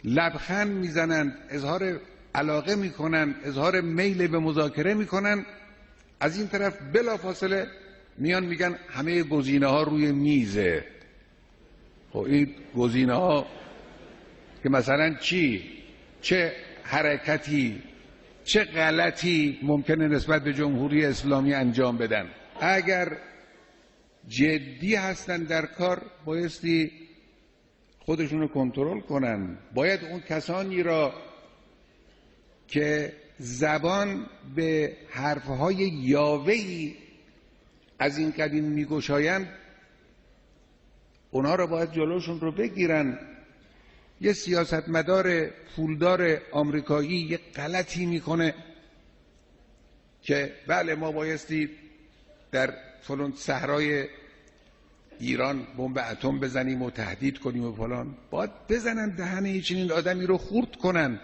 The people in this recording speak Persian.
لبخند میزنند، اظهار علاقه میکنن، اظهار میل به مذاکره میکنن، از این طرف بلافاصله میان میگن همه گزینه ها روی میزه. خب این گزینه ها که مثلا چه حرکتی، چه غلطی ممکنه نسبت به جمهوری اسلامی انجام بدن؟ اگر جدی هستن در کار بایستی خودشون رو کنترل کنن. باید اون کسانی را که زبان به حرفهای یاوه‌ای از این قبیل میگشایند اونا را باید جلوشون رو بگیرن. یه سیاستمدار پولدار آمریکایی یه غلطی میکنه که بله ما بایستی در فلان صحرای ایران بمب اتم بزنیم و تهدید کنیم و فلان، باید بزنن دهنه چنین آدمی رو خورد کنن.